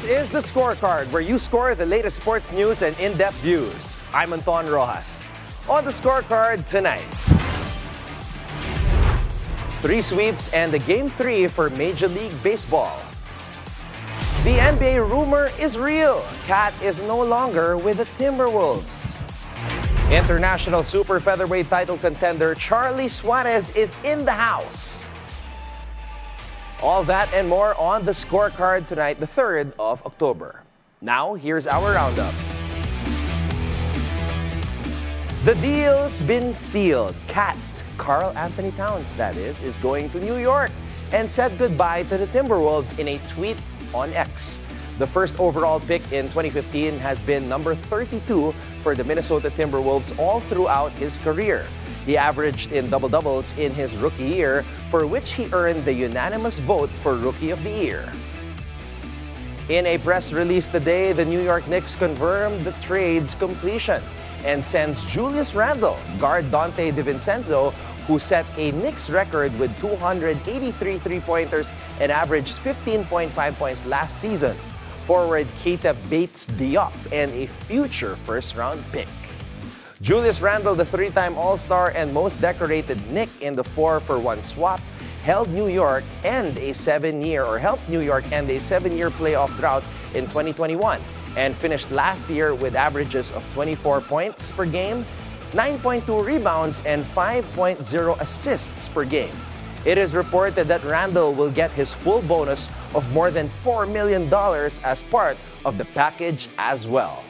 is the Scorecard, where you score the latest sports news and in-depth views. I'm Anton Roxas. On the Scorecard tonight, 3 sweeps and a Game 3 for Major League Baseball. The NBA rumor is real. Cat is no longer with the Timberwolves. International super featherweight title contender Charly Suarez is in the house. All that and more on the Scorecard tonight, the 3rd of October. Now, here's our roundup. The deal's been sealed. Cat, Karl Anthony Towns, that is going to New York and said goodbye to the Timberwolves in a tweet on X. The first overall pick in 2015 has been number 32 for the Minnesota Timberwolves all throughout his career. He averaged in double-doubles in his rookie year, for which he earned the unanimous vote for Rookie of the Year. In a press release today, the New York Knicks confirmed the trade's completion and sends Julius Randle, guard Dante DiVincenzo, who set a Knicks record with 283 three-pointers and averaged 15.5 points last season, forward Keita Bates-Diop, and a future first-round pick. Julius Randle, the 3-time All-Star and most decorated Knick in the 4-for-1 swap, helped New York end a 7-year playoff drought in 2021 and finished last year with averages of 24 points per game, 9.2 rebounds, and 5.0 assists per game. It is reported that Randle will get his full bonus of more than $4 million as part of the package as well.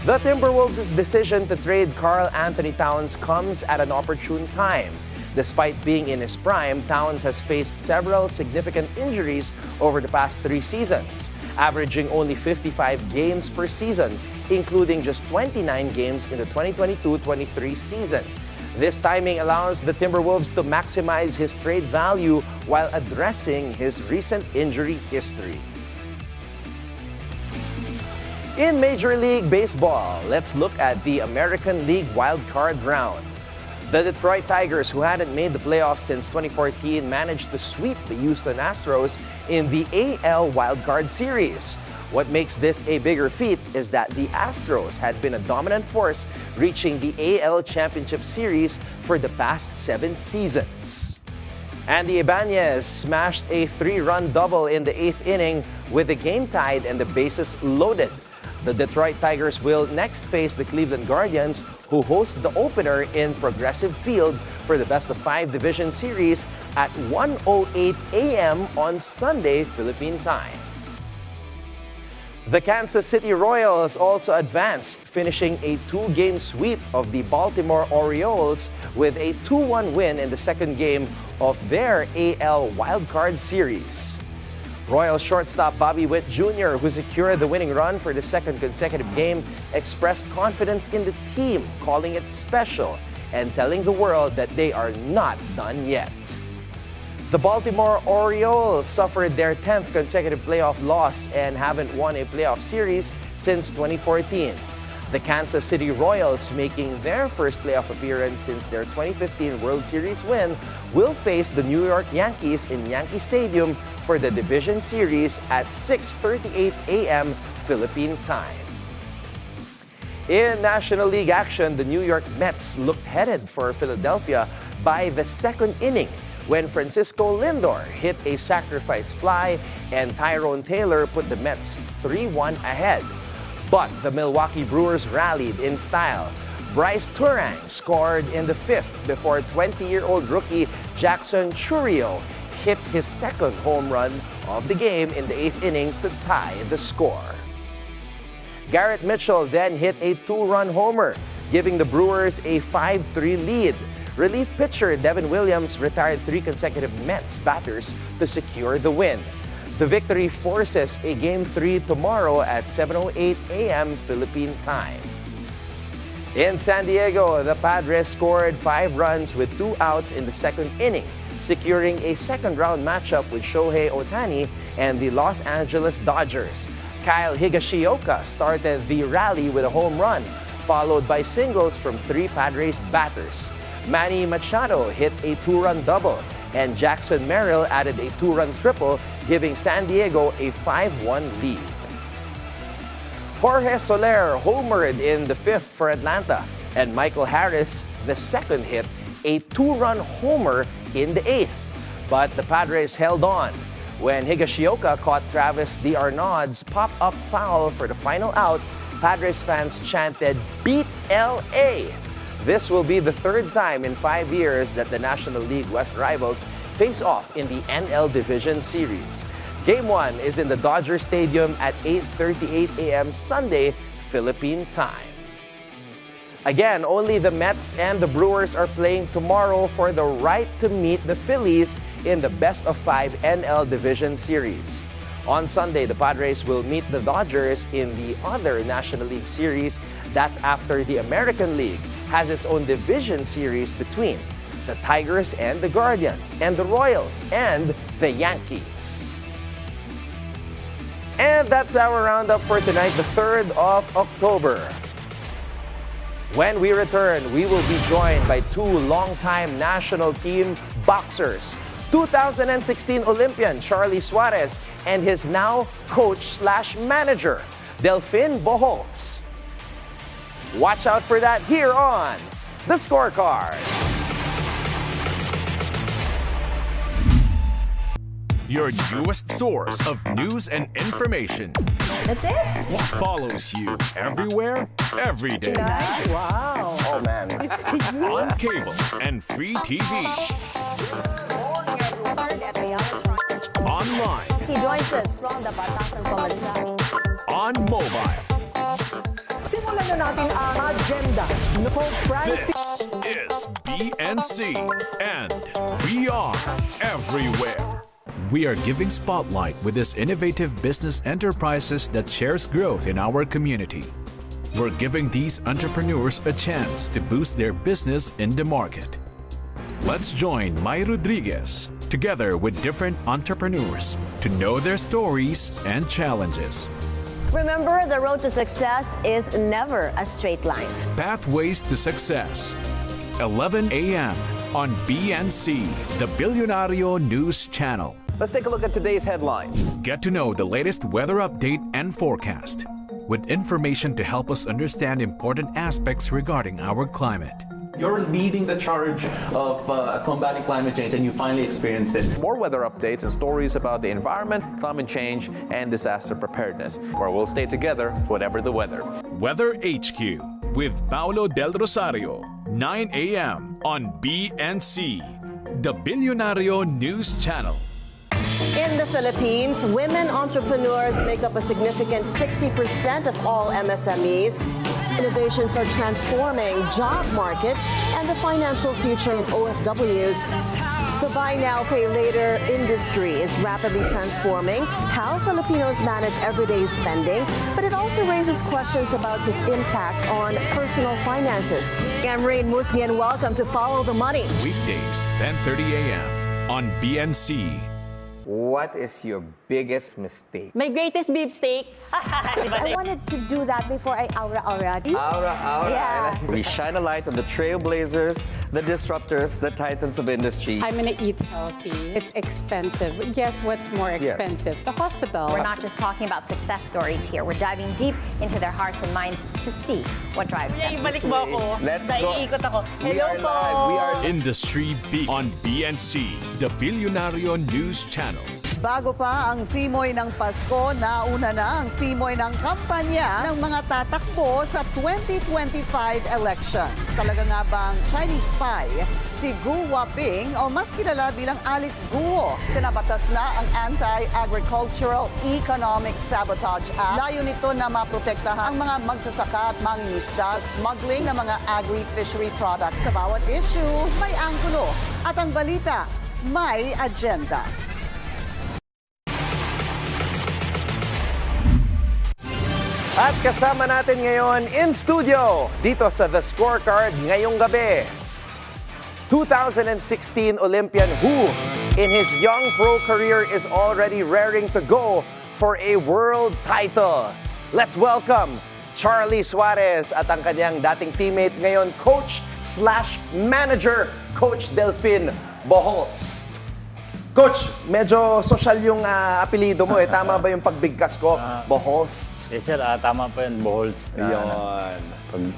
The Timberwolves' decision to trade Karl Anthony Towns comes at an opportune time. Despite being in his prime, Towns has faced several significant injuries over the past 3 seasons, averaging only 55 games per season, including just 29 games in the 2022-23 season. This timing allows the Timberwolves to maximize his trade value while addressing his recent injury history. In Major League Baseball, let's look at the American League Wild Card round. The Detroit Tigers, who hadn't made the playoffs since 2014, managed to sweep the Houston Astros in the AL Wild Card Series. What makes this a bigger feat is that the Astros had been a dominant force, reaching the AL Championship Series for the past 7 seasons. Andy Ibanez smashed a 3-run double in the 8th inning with the game tied and the bases loaded. The Detroit Tigers will next face the Cleveland Guardians, who host the opener in Progressive Field for the best-of-5 division series at 1:08 a.m. on Sunday, Philippine time. The Kansas City Royals also advanced, finishing a 2-game sweep of the Baltimore Orioles with a 2-1 win in the second game of their AL Wildcard Series. Royal shortstop Bobby Witt Jr., who secured the winning run for the second consecutive game, expressed confidence in the team, calling it special and telling the world that they are not done yet. The Baltimore Orioles suffered their 10th consecutive playoff loss and haven't won a playoff series since 2014. The Kansas City Royals, making their first playoff appearance since their 2015 World Series win, will face the New York Yankees in Yankee Stadium for the Division Series at 6:38 a.m. Philippine time. In National League action, the New York Mets looked headed for Philadelphia by the second inning when Francisco Lindor hit a sacrifice fly and Tyrone Taylor put the Mets 3-1 ahead. But the Milwaukee Brewers rallied in style. Bryce Turang scored in the 5th before 20-year-old rookie Jackson Chourio hit his second home run of the game in the 8th inning to tie the score. Garrett Mitchell then hit a 2-run homer, giving the Brewers a 5-3 lead. Relief pitcher Devin Williams retired 3 consecutive Mets batters to secure the win. The victory forces a Game 3 tomorrow at 7:08 a.m. Philippine time. In San Diego, the Padres scored 5 runs with 2 outs in the second inning, securing a second-round matchup with Shohei Ohtani and the Los Angeles Dodgers. Kyle Higashioka started the rally with a home run, followed by singles from 3 Padres batters. Manny Machado hit a 2-run double, and Jackson Merrill added a 2-run triple, giving San Diego a 5-1 lead. Jorge Soler homered in the 5th for Atlanta, and Michael Harris, the second hit, a 2-run homer in the 8th. But the Padres held on when Higashioka caught Travis d'Arnaud's pop-up foul for the final out. Padres fans chanted, "Beat LA!" This will be the 3rd time in 5 years that the National League West rivals face off in the NL Division Series. Game 1 is in the Dodger Stadium at 8:38 a.m. Sunday, Philippine time. Again, only the Mets and the Brewers are playing tomorrow for the right to meet the Phillies in the best-of-5 NL Division Series. On Sunday, the Padres will meet the Dodgers in the other National League Series. That's after the American League has its own division series between the Tigers and the Guardians, and the Royals and the Yankees. And that's our roundup for tonight, the 3rd of October. When we return, we will be joined by 2 longtime national team boxers, 2016 Olympian Charly Suarez and his now coach/manager, Delfin Boholst. Watch out for that here on The Scorecard. Your newest source of news and information. That's it? Follows you everywhere, every day. Wow. Oh, man. On cable and free TV. Online. He joins us from the Batasan Pamarisari. On mobile. Simulan na natin ang agenda. This is BNC, and we are everywhere. We are giving spotlight with this innovative business enterprises that shares growth in our community. We're giving these entrepreneurs a chance to boost their business in the market. Let's join Mai Rodriguez together with different entrepreneurs to know their stories and challenges. Remember, the road to success is never a straight line. Pathways to Success, 11 a.m. on BNC, the Billionario News Channel. Let's take a look at today's headline. Get to know the latest weather update and forecast with information to help us understand important aspects regarding our climate. You're leading the charge of combating climate change, and you finally experienced it. More weather updates and stories about the environment, climate change, and disaster preparedness, where we'll stay together whatever the weather. Weather HQ with Paulo Del Rosario, 9 a.m. on BNC, the Billionario News Channel. In the Philippines, women entrepreneurs make up a significant 60% of all MSMEs. Innovations are transforming job markets and the financial future in OFWs. The buy now, pay later industry is rapidly transforming how Filipinos manage everyday spending, but it also raises questions about its impact on personal finances. I'm Rain Musnian. Welcome to Follow the Money. Weekdays, 10:30 a.m. on BNC. What is your biggest mistake? My greatest beef steak. I wanted to do that before I aura. Aura. Yeah. We shine a light on the trailblazers, the disruptors, the titans of industry. I'm gonna eat healthy. It's expensive. Guess what's more expensive? The hospital. We're not just talking about success stories here. We're diving deep into their hearts and minds to see what drives them. Let's go. Hello po. We are Industry Beat on BNC, the Billionario News Channel. Bago pa ang simoy ng Pasko, nauna na ang simoy ng kampanya ng mga tatakbo sa 2025 election. Talaga nga bang Chinese spy si Gu Waping o mas kilala bilang Alice Guo? Sinabatas na ang Anti-Agricultural Economic Sabotage Act. Layo nito na maprotektahan ang mga magsasaka at mangingisda, smuggling ng mga agri-fishery products. Sa bawat issue, may anggulo. At ang balita, may agenda. At kasama natin ngayon in studio, dito sa The Scorecard ngayong gabi, 2016 Olympian who, in his young pro career, is already raring to go for a world title. Let's welcome Charly Suarez at ang kanyang dating teammate ngayon, coach/manager, Coach Delfin Boholst. Coach, medyo social yung apelido mo eh. Tama ba yung pagbigkas ko? Boholst. Yes sir, tama po yun, Boholst. Ayun.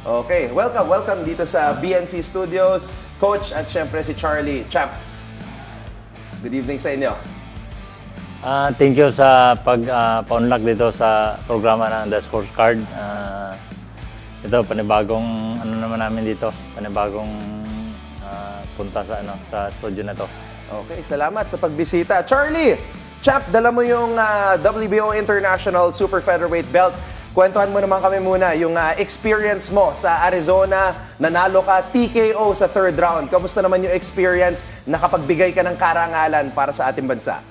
Okay, welcome dito sa BNC Studios. Coach at syempre si Charly. Champ, good evening sa inyo. Thank you sa pag-unlock dito sa programa ng The Scorecard. Ito, panibagong naman namin dito. Panibagong punta sa studio na to. Okay, salamat sa pagbisita. Charly, Champ, dala mo yung WBO International Super Featherweight Belt. Kwentuhan mo naman kami muna yung experience mo sa Arizona. Nanalo ka TKO sa third round. Kamusta naman yung experience? Nakapagbigay ka ng karangalan para sa ating bansa.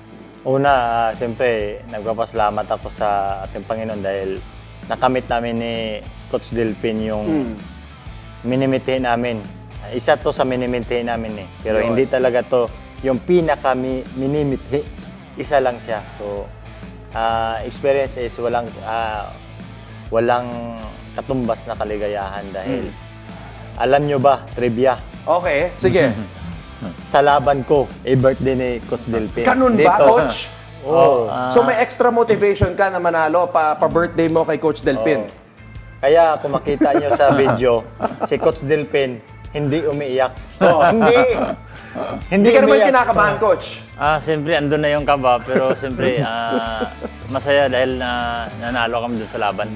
Una, siyempre, nagpapasalamat ako sa ating Panginoon dahil nakamit namin ni Coach Delfin yung minimitin namin. Isa to sa minimitin namin eh. Pero hindi talaga to yung pinaka-minimithi. Isa lang siya. So, experience is walang katumbas na kaligayahan dahil alam nyo ba, trivia? Okay, sige. Sa laban ko, birthday ni Coach Delfin. Ganun ba, Coach? Oh. So may extra motivation ka na manalo pa-birthday mo kay Coach Delfin? Kaya kung makita nyo sa video, si Coach Delfin hindi umiiyak. Hindi ka naman kinakabahan, Coach? Siyempre, andun na yung kaba, pero siyempre, masaya dahil nanalo kami dun sa laban.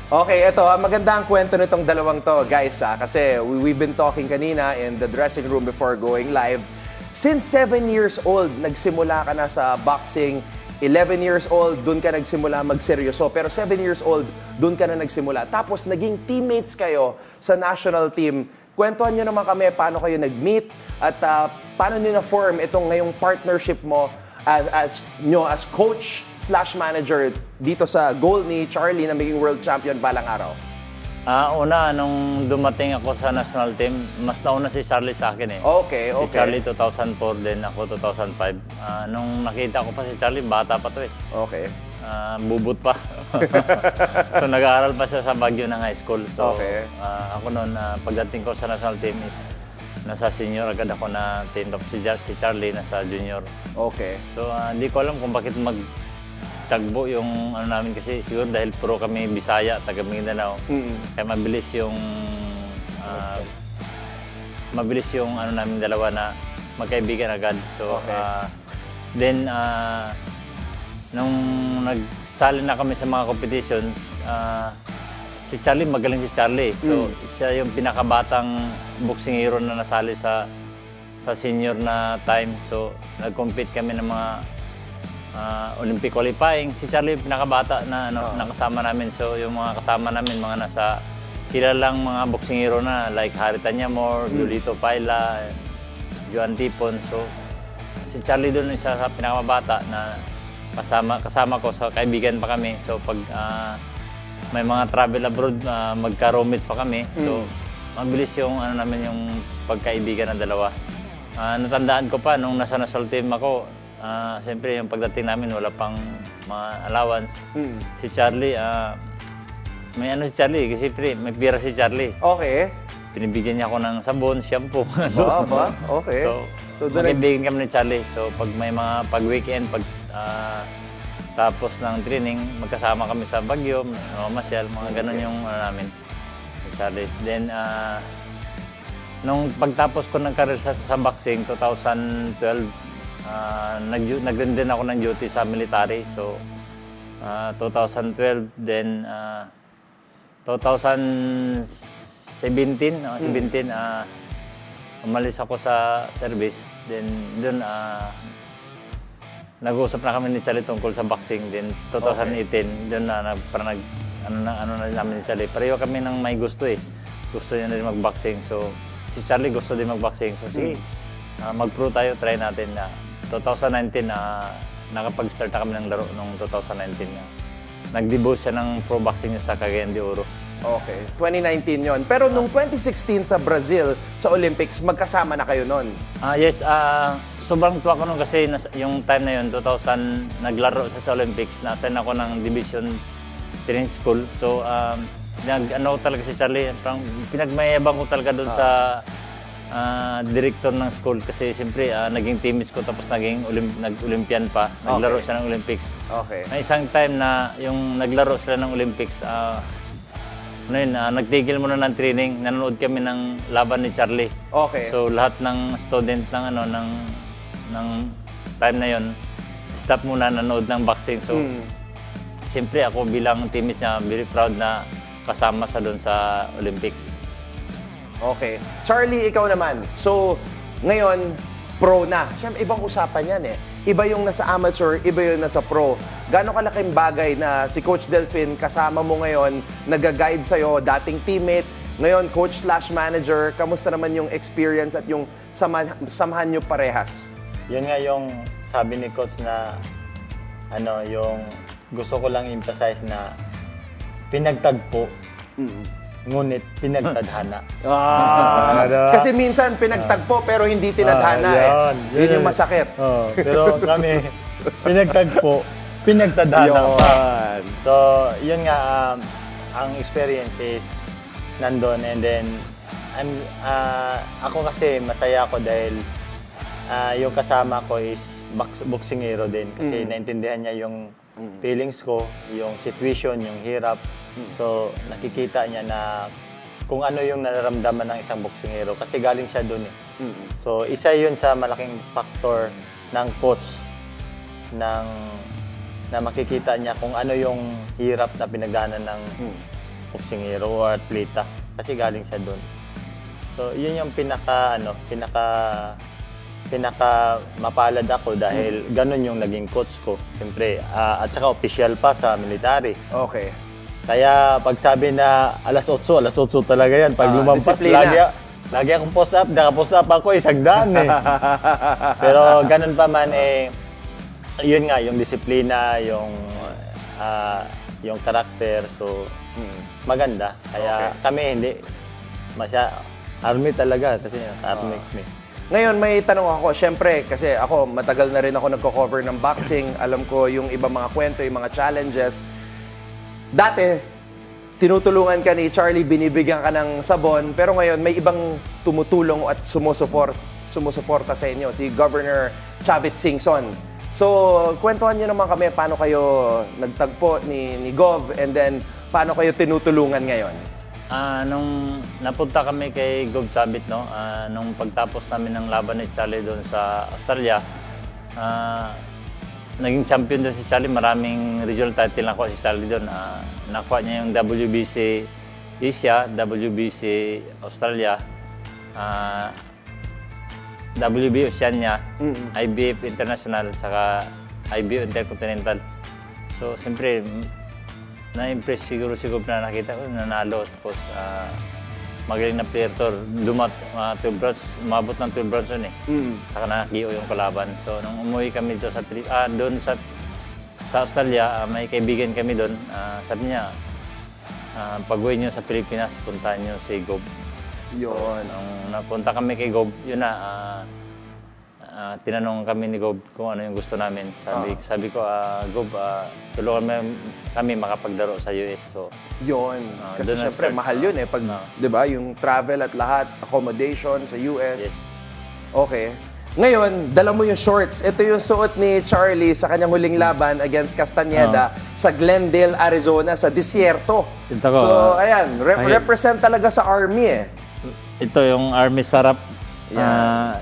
Okay, ito, maganda ang kwento nitong dalawang to, guys, kasi we've been talking kanina in the dressing room before going live. Since 7 years old, nagsimula ka na sa boxing. 11 years old, dun ka nagsimula magseryoso. Pero 7 years old, dun ka na nagsimula. Tapos, naging teammates kayo sa national team. Kwentuhan nyo naman kami paano kayo nag-meet at paano nyo na-form itong ngayong partnership mo as coach/manager dito sa goal ni Charly na maging world champion balang araw. Una, nung dumating ako sa national team, mas nauna si Charly sa akin eh. Okay. Si Charly 2004, then ako 2005. Nung nakita ko pa si Charly, bata pa to eh. Okay. Bubut pa. So nag-aaral pa siya sa Baguio ng high school. So ako noon, pagdating ko sa national team is nasa senior agad ako na tinrop si Charly nasa junior. Okay. So hindi ko alam kung bakit magtagbo yung namin kasi siguro dahil puro kami Bisaya, taga Mindanao. Kaya mabilis yung namin dalawa na magkaibigan agad. So then nung nagsali na kami sa mga competition, si Charly, magaling si Charly. So, siya yung pinakabatang boxing hero na nasali sa senior na time. So, nag-compete kami ng mga Olympic qualifying. Si Charly yung pinakabata na nakasama namin. So, yung mga kasama namin, mga nasa kilalang mga boxing hero na like Harry Tanyamor, Julito Paila, Joan Tipon. So, si Charly doon isa sa pinakabata na kasama ko, so kaibigan pa kami. So pag may mga travel abroad, magka-roommates pa kami. So mabilis yung namin yung pagkaibigan ng dalawa. Natandaan ko pa nung nasa national team ako, siyempre yung pagdating namin wala pang mga allowance. Si Charly, may si Charly kasi may pira si Charly. Okay. Binibigyan niya ako ng sabon, shampoo. Ba? Okay. So magkaibigan kami ni Charly. So pag may mga pag-weekend, tapos ng training, magkasama kami sa Baguio, masyal, mga ganun yung namin ni Charly. Then, nung pagtapos ko ng career sa boxing, 2012, nag-rin din ako ng duty sa military. So, 2012, then 2017, umalis ako sa service. Then, doon, nag-uusap na kami ni Charly tungkol sa boxing. Then 2018, doon na parang namin ni Charly. Pareho kami ng may gusto eh. Gusto niya na rin mag-boxing. So, si Charly gusto din mag-boxing. So, sige, mag-pro tayo, try natin. 2019, nakapag-start na kami ng laro noong 2019. Nag-debut siya ng pro boxing niya sa Cagayan de Oro. Okay, 2019 yon. Pero nung 2016 sa Brazil, sa Olympics, magkasama na kayo nun? Yes, sobrang tuwa ko nun kasi yung time na yun, 2000, naglaro sa Olympics, na-assign ako ng Division Training School. So, talaga si Charly, pinagmayabang ko talaga doon sa director ng school kasi siyempre naging teammates ko tapos nag-Olympian pa. Naglaro siya ng Olympics. Okay. May isang time na yung naglaro sila ng Olympics, nagtigil muna ng training, nanonood kami ng laban ni Charly. Okay. So lahat ng student ng time na yon, stop muna nanood ng boxing. So siyempre ako bilang teammate niya, very proud na kasama sa doon sa Olympics. Okay. Charly, ikaw naman. So, ngayon, pro na. Siyempre, ibang usapan yan eh. Iba yung nasa amateur, iba yung nasa pro. Gano'ng kalaking bagay na si Coach Delfin kasama mo ngayon, nag-guide sa'yo, dating teammate, ngayon coach/manager. Kamusta naman yung experience at yung samahan nyo parehas? Yun nga yung sabi ni Coach na yung gusto ko lang emphasize na pinagtagpo. Ngunit pinagtadhana. Kasi minsan pinagtagpo pero hindi tinadhana Yun yung masakit. Pero kami, pinagtagpo, pinagtadhana pa. So, yun nga, ang experience is nandun. And then, ako kasi masaya ako dahil yung kasama ko is boksingero din. Kasi naintindihan niya yung feelings ko, yung situation, yung hirap. So, nakikita niya na kung ano yung nararamdaman ng isang boksingero kasi galing siya doon eh. So, isa yun sa malaking factor ng coach na makikita niya kung ano yung hirap na pinagdaanan ng boksingero o atleta kasi galing siya doon. So, yun yung pinaka mapalad ako dahil ganun yung naging coach ko. Siyempre, at saka official pa sa military. Okay. Kaya pag sabi na alas 8 talaga yan. Pag lumampas, lagi akong post up. Naka-post up ako, 100 eh. Pero ganun pa man yun nga, yung disiplina, yung karakter. So, maganda. Kaya kami hindi army talaga kasi army kami. Ngayon, may tanong ako. Siyempre, kasi ako, matagal na rin ako nagko-cover ng boxing. Alam ko yung ibang mga kwento, yung mga challenges. Dati, tinutulungan ka ni Charly, binibigyan ka ng sabon. Pero ngayon, may ibang tumutulong at sumusuporta sa inyo. Si Governor Chavit Singson. So, kwentuhan nyo naman kami paano kayo nagtagpo ni Gov and then paano kayo tinutulungan ngayon? Nung napunta kami kay Gov Chavit, nung pagtapos namin ng laban ni Charly doon sa Australia, naging champion doon si Charly. Maraming regional title nakuha si Charly doon. Nakuha niya yung WBC Asia, WBC Australia, WB Oceania, IBF International, saka IBF Intercontinental. So, siyempre, na-impress siguro na nakita ko, nanalo. Tapos, magaling na player to. Umabot ng 12 bronze yun eh. Saka nakakio yung kalaban. So, nung umuwi kami doon sa Australia, may kaibigan kami doon. Sabi niya, pag-uwi niyo sa Pilipinas, puntahan niyo si Gob. Yun. So, nung napunta kami kay Gob, yun na, tinanong kami ni Gob kung ano yung gusto namin. Sabi ko, Gob, tulungan kami makapaglaro sa US. So, yun. Kasi syempre, mahal yun eh. Pag, di ba, yung travel at lahat, accommodation sa US. Yes. Okay. Ngayon, dala mo yung shorts. Ito yung suot ni Charly sa kanyang huling laban against Castañeda sa Glendale, Arizona, sa disyerto. So, ayan, represent talaga sa Army eh. Ito yung Army Sarap. Yung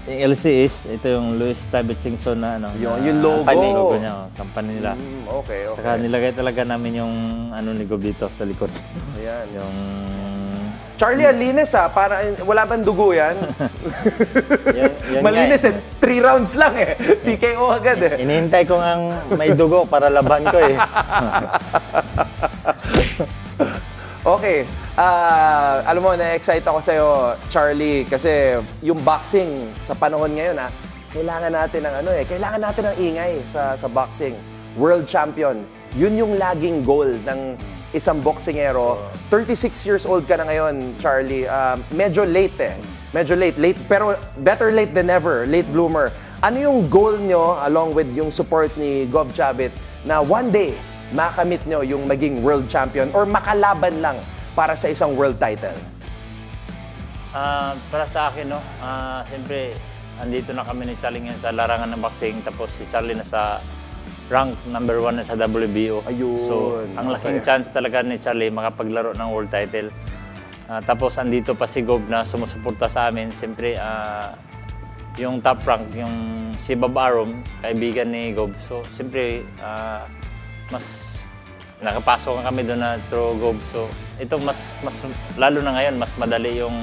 LCS, ito yung Louis Chavit Singson na yung logo. Logo niya, company nila. Okay. Saka nilagay talaga namin yung ni Gob dito sa likod. Ayan. Yung Charly, ang linis para wala bang dugo yan? Yan malinis eh. 3 rounds lang eh. TKO agad eh. Inihintay ko ngang may dugo para laban ko eh. Okay. Alam mo, na-excite ako sa'yo, Charly, kasi yung boxing sa panahon ngayon, kailangan natin ng kailangan natin ng ingay sa boxing. World champion. Yun yung laging goal ng isang boksingero. 36 years old ka na ngayon, Charly. Medyo late eh. Medyo late. Pero better late than never. Late bloomer. Ano yung goal nyo, along with yung support ni Gov Chavit, na one day, makamit nyo yung maging world champion or makalaban lang para sa isang world title? Para sa akin, no, siyempre, andito na kami ni Charly ngayon sa larangan ng boxing, tapos si Charly na sa rank number 1 na sa WBO. Ayun. So, ang laking chance talaga ni Charly makapaglaro ng world title. Tapos, andito pa si Gob na sumusuporta sa amin. Siyempre, yung top rank, yung si Bob Arum, kaibigan ni Gob. So, siyempre, mas nakapasok kami doon na through Gob. So, ito mas lalo na ngayon, mas madali yung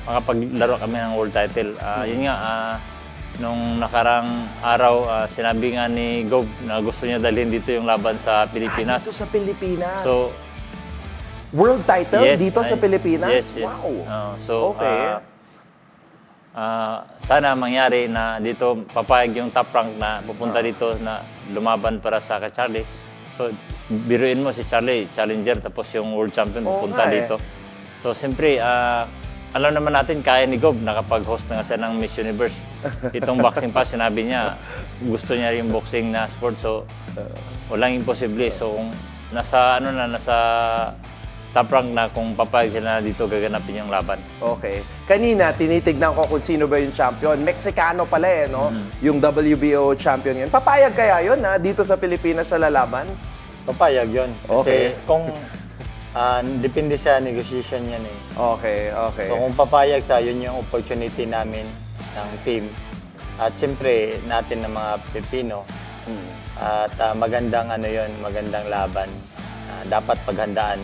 makapaglaro kami ng world title. Yun nga, nung nakarang araw, sinabi nga ni Gob na gusto niya dalhin dito yung laban sa Pilipinas. Dito sa Pilipinas? So, world title yes, dito sa Pilipinas? Yes, yes. Wow! Okay. Sana mangyari na dito papayag yung top rank na pupunta dito na lumaban para sa Charly. So, biruin mo si Charly, challenger, tapos yung world champion pupunta dito. So, siyempre, alam naman natin, kaya ni Gob, nakapag-host na nga siya ng Miss Universe. Itong boxing pass, sinabi niya, gusto niya yung boxing na sport. So, walang imposible. So, kung nasa top rank na, kung papayag siya na dito, gaganapin yung laban. Okay. Kanina, tinitignan ko kung sino ba yung champion. Mexicano pala no? Yung WBO champion yun. Papayag kaya yun, dito sa Pilipinas sa lalaban? Papayag yun. Okay. Kasi kung depende sa negotiation yan eh. Okay. So kung papayag sa yun yung opportunity namin ng team. At siyempre natin ng mga Pilipino. At magandang magandang laban. Dapat paghandaan.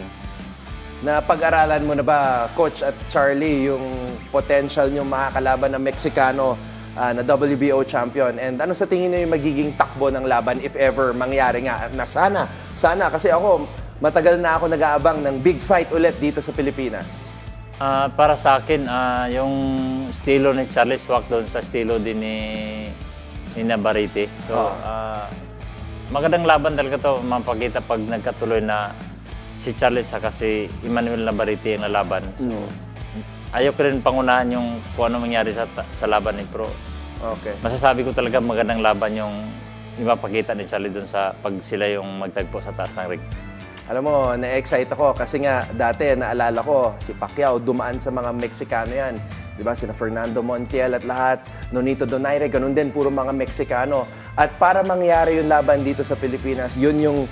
Na pag-aralan mo na ba, Coach at Charly, yung potential nyo makakalaban ng Mexicano na WBO champion? And ano sa tingin nyo yung magiging takbo ng laban if ever mangyari nga? Na sana kasi ako, matagal na ako nag-aabang ng big fight ulit dito sa Pilipinas. Para sa akin, yung estilo ni Charly swak doon sa estilo din ni Navarrete. So, magandang laban talaga to mapakita pag nagkatuloy na si Charly saka si Emmanuel Navarrete ang lalaban. Ayaw ko rin pangunahan yung kung ano mangyari sa laban ni Pro. Okay. Masasabi ko talaga magandang laban yung ipapakita ni Charly doon sa pag sila yung magtagpo sa taas ng ring. Alam mo, na-excite ako kasi nga dati naalala ko si Pacquiao dumaan sa mga Meksikano yan. Di ba? Sina Fernando Montiel at lahat, Nonito Donaire, ganun din, puro mga Meksikano. At para mangyari yung laban dito sa Pilipinas, yun yung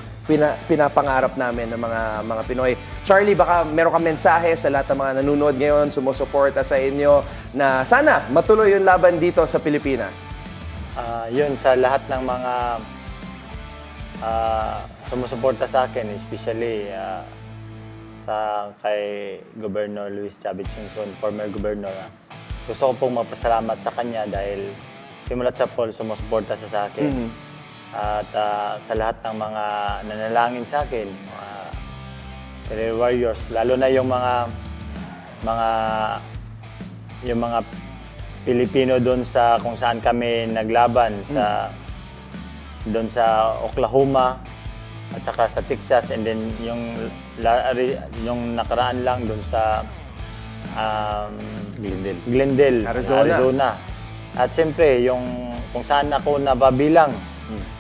pinapangarap namin ng mga Pinoy. Charly, baka meron kang mensahe sa lahat ng mga nanonood ngayon, sumusuporta sa inyo na sana matuloy yung laban dito sa Pilipinas. Yun, sa lahat ng mga sumusuporta sa akin, especially sa kay Governor Chavit Singson, former governor. Gusto ko pong mapasalamat sa kanya dahil simulat sa poll, sumusuporta siya sa akin. At sa lahat ng mga nanalangin sa akin, mga warriors, lalo na yung mga Pilipino doon sa kung saan kami naglaban doon sa Oklahoma at saka sa Texas, and then yung nakaraan lang doon sa Glendale, Arizona. At siyempre, kung saan ako nababilang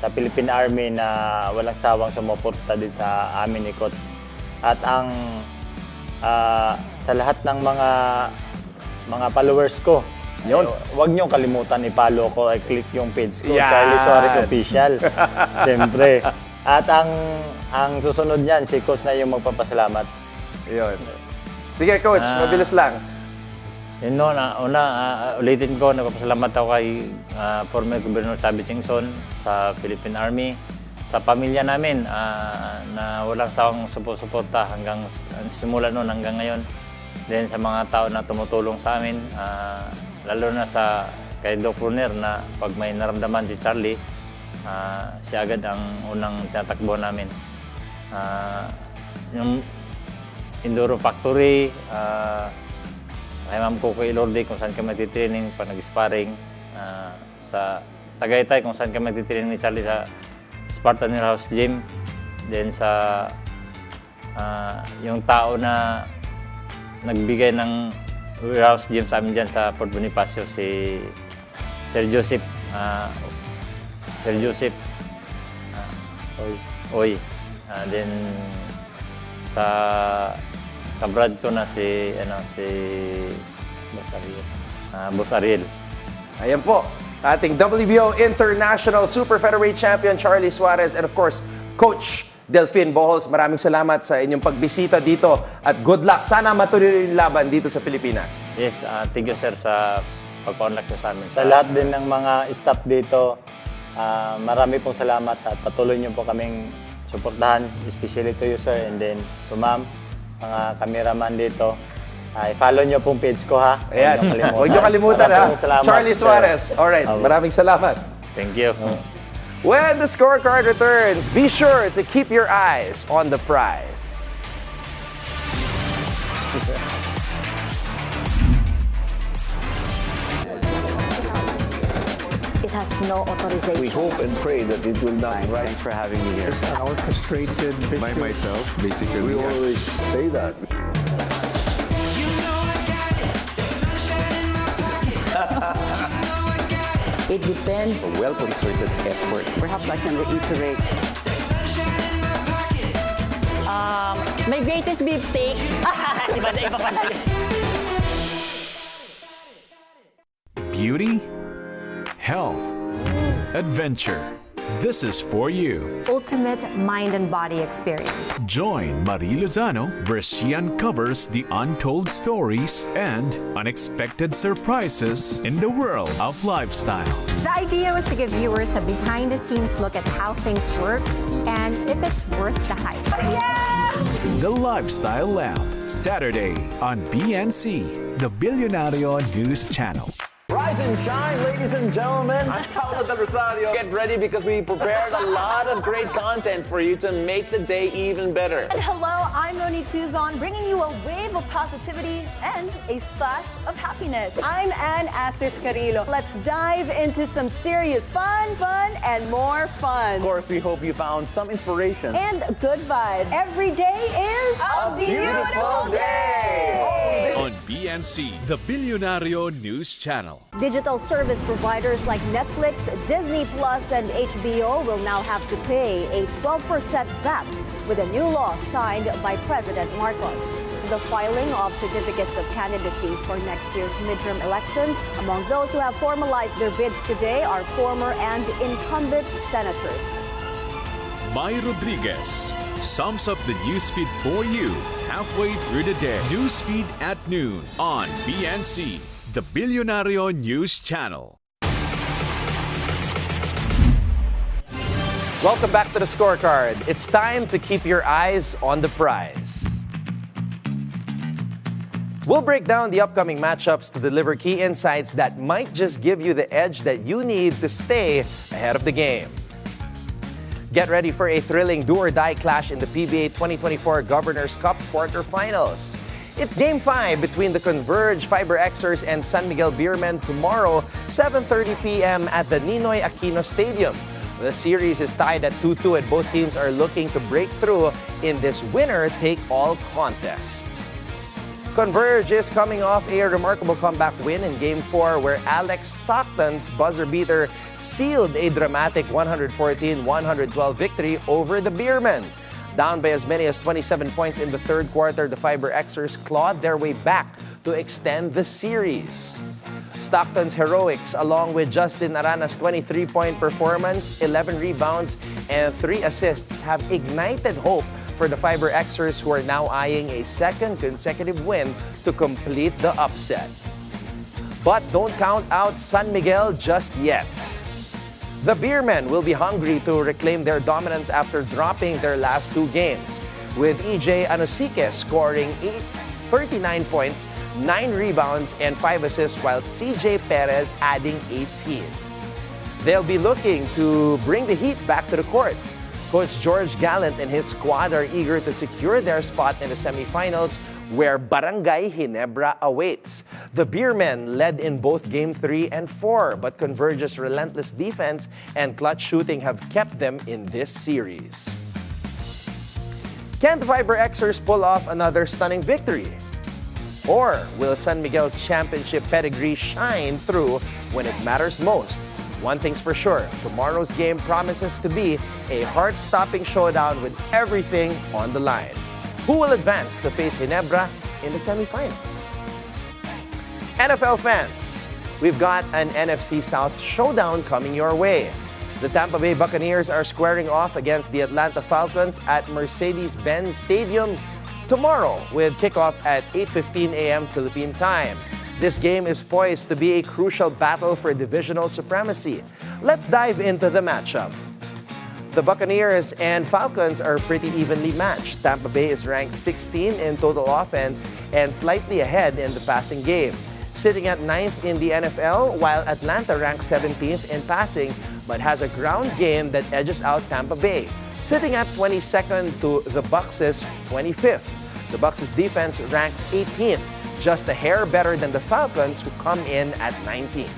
sa Philippine Army na walang sawang sumuporta din sa amin ni Coach. At sa lahat ng mga followers ko, huwag niyong kalimutan i-follow ko, i-click yung page ko, Charly Suarez Official. Siyempre. At ang susunod niyan, si Coach na yung magpapasalamat. Yun. Sige, Coach, mabilis lang. Ulitin ko, nagpapasalamat ako kay former Governor Chavit Singson sa Philippine Army, sa pamilya namin na walang sawang suporta hanggang simula noon hanggang ngayon. Then sa mga tao na tumutulong sa amin, lalo na kay Doc Runner na pag may naramdaman si Charly, siya agad ang unang tinatakbo namin. Yung Enduro Factory, kay Ma'am Coco Ilorde kung saan kami nagtitraining pag nag-sparring, sa Tagaytay kung saan kami nagtitraining ni Charly sa Spartan House Gym, then sa yung tao na nagbigay ng warehouse gym sa amin dyan sa Port Bonifacio, si Sir Joseph Oy. Then sa kabrad ko na si Boss Ariel. Ayan po, ating WBO International Super Featherweight Champion Charly Suarez and of course, Coach Delfin Boholst. Maraming salamat sa inyong pagbisita dito at good luck. Sana matuloy yung laban dito sa Pilipinas. Yes, thank you sir sa pagpa-unlock nyo sa amin. Sa lahat din ng mga staff dito, marami pong salamat at patuloy nyo po kaming suportahan, especially to you sir and then to ma'am, mga cameraman dito. I-follow nyo pong page ko ha. Ayan, huwag nyo kalimutan ha. Charly Suarez. Alright, maraming salamat. Thank you. When the scorecard returns, be sure to keep your eyes on the prize. It has no authorization. We hope and pray that it will not. Thanks for having me here. An orchestrated By myself, basically. We always say that. It depends. A well-concerted effort. Perhaps I can reiterate. My greatest beefsteak. Iba na, iba pa na. Beauty, health, adventure. This is for you. Ultimate mind and body experience. Join Marie Lozano where she uncovers the untold stories and unexpected surprises in the world of lifestyle. The idea was to give viewers a behind-the-scenes look at how things work and if it's worth the hype. Yeah! The Lifestyle Lab, Saturday on BNC, the Billionario News Channel. Rise and shine, ladies and gentlemen. I'm Paolo Del Rosario. Get ready because we prepared a lot of great content for you to make the day even better. And hello, I'm Noni Tuzon, bringing you a wave of positivity and a splash of happiness. I'm Ann Asis Carrillo. Let's dive into some serious fun, and more fun. Of course, we hope you found some inspiration. And good vibes. Every day is a beautiful day! On BNC, the Billionario News Channel. Digital service providers like Netflix, Disney Plus, and HBO will now have to pay a 12% VAT with a new law signed by President Marcos. The filing of certificates of candidacies for next year's midterm elections. Among those who have formalized their bids today are former and incumbent senators. Mai Rodriguez sums up the newsfeed for you halfway through the day. Newsfeed at noon on BNC, the Billionario News Channel. Welcome back to the scorecard. It's time to keep your eyes on the prize. We'll break down the upcoming matchups to deliver key insights that might just give you the edge that you need to stay ahead of the game. Get ready for a thrilling do-or-die clash in the PBA 2024 Governor's Cup quarterfinals. It's Game 5 between the Converge Fiber Xers and San Miguel Beermen tomorrow, 7:30 p.m. at the Ninoy Aquino Stadium. The series is tied at 2-2 and both teams are looking to break through in this winner-take-all contest. Converge is coming off a remarkable comeback win in Game 4 where Alex Stockton's buzzer beater sealed a dramatic 114-112 victory over the Beermen. Down by as many as 27 points in the third quarter, the Fiber Xers clawed their way back to extend the series. Stockton's heroics, along with Justin Arana's 23-point performance, 11 rebounds, and 3 assists, have ignited hope for the Fiber Xers, who are now eyeing a second consecutive win to complete the upset. But don't count out San Miguel just yet. The Beermen will be hungry to reclaim their dominance after dropping their last 2 games, with EJ Anosike scoring 39 points, 9 rebounds, and 5 assists, while CJ Perez adding 18. They'll be looking to bring the heat back to the court. Coach George Gallant and his squad are eager to secure their spot in the semifinals, where Barangay Ginebra awaits. The Beermen led in both Game 3 and 4, but Converge's relentless defense and clutch shooting have kept them in this series. Can the Fiber Xers pull off another stunning victory? Or will San Miguel's championship pedigree shine through when it matters most? One thing's for sure, tomorrow's game promises to be a heart-stopping showdown with everything on the line. Who will advance to face Ginebra in the semifinals? NFL fans, we've got an NFC South showdown coming your way. The Tampa Bay Buccaneers are squaring off against the Atlanta Falcons at Mercedes-Benz Stadium tomorrow with kickoff at 8:15 a.m. Philippine time. This game is poised to be a crucial battle for divisional supremacy. Let's dive into the matchup. The Buccaneers and Falcons are pretty evenly matched. Tampa Bay is ranked 16 in total offense and slightly ahead in the passing game, sitting at 9th in the NFL, while Atlanta ranks 17th in passing but has a ground game that edges out Tampa Bay, sitting at 22nd to the Bucs' 25th. The Bucs' defense ranks 18th, just a hair better than the Falcons, who come in at 19th.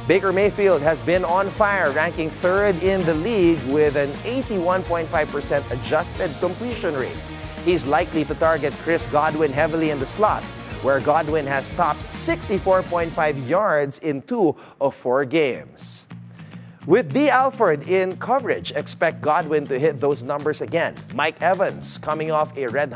Baker Mayfield has been on fire, ranking 3rd in the league with an 81.5% adjusted completion rate. He's likely to target Chris Godwin heavily in the slot, where Godwin has topped 64.5 yards in 2 of 4 games. With D. Alford in coverage, expect Godwin to hit those numbers again. Mike Evans, coming off a red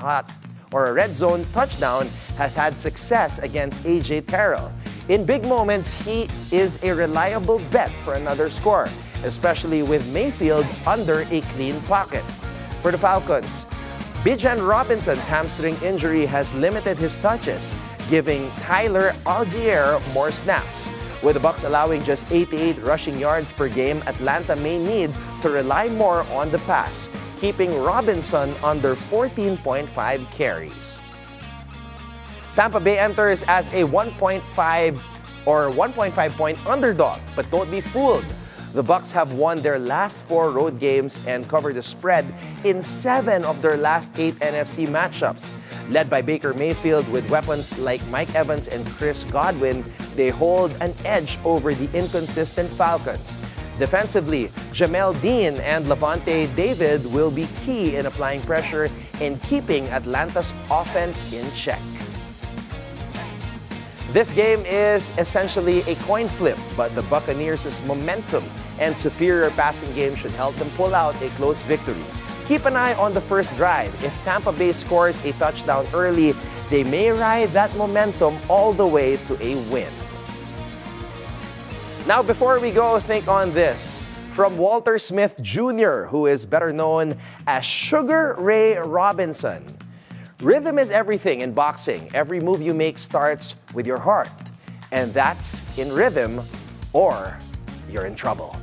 zone touchdown, has had success against A.J. Terrell. In big moments, he is a reliable bet for another score, especially with Mayfield under a clean pocket. For the Falcons, Bijan Robinson's hamstring injury has limited his touches, giving Tyler Algier more snaps. With the Bucs allowing just 88 rushing yards per game, Atlanta may need to rely more on the pass, keeping Robinson under 14.5 carries. Tampa Bay enters as a 1.5 point underdog, but don't be fooled. The Bucs have won their last 4 road games and covered the spread in 7 of their last 8 NFC matchups. Led by Baker Mayfield with weapons like Mike Evans and Chris Godwin, they hold an edge over the inconsistent Falcons. Defensively, Jamel Dean and Levante David will be key in applying pressure and keeping Atlanta's offense in check. This game is essentially a coin flip, but the Buccaneers' momentum and superior passing game should help them pull out a close victory. Keep an eye on the first drive. If Tampa Bay scores a touchdown early, they may ride that momentum all the way to a win. Now, before we go, think on this. From Walter Smith Jr., who is better known as Sugar Ray Robinson. Rhythm is everything in boxing. Every move you make starts with your heart. And that's in rhythm, or you're in trouble.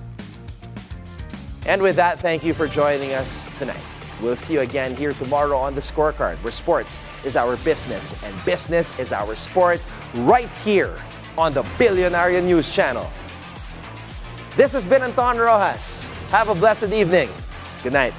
And with that, thank you for joining us tonight. We'll see you again here tomorrow on The Scorecard, where sports is our business and business is our sport, right here on the Billionaire News Channel. This has been Anton Roxas. Have a blessed evening. Good night.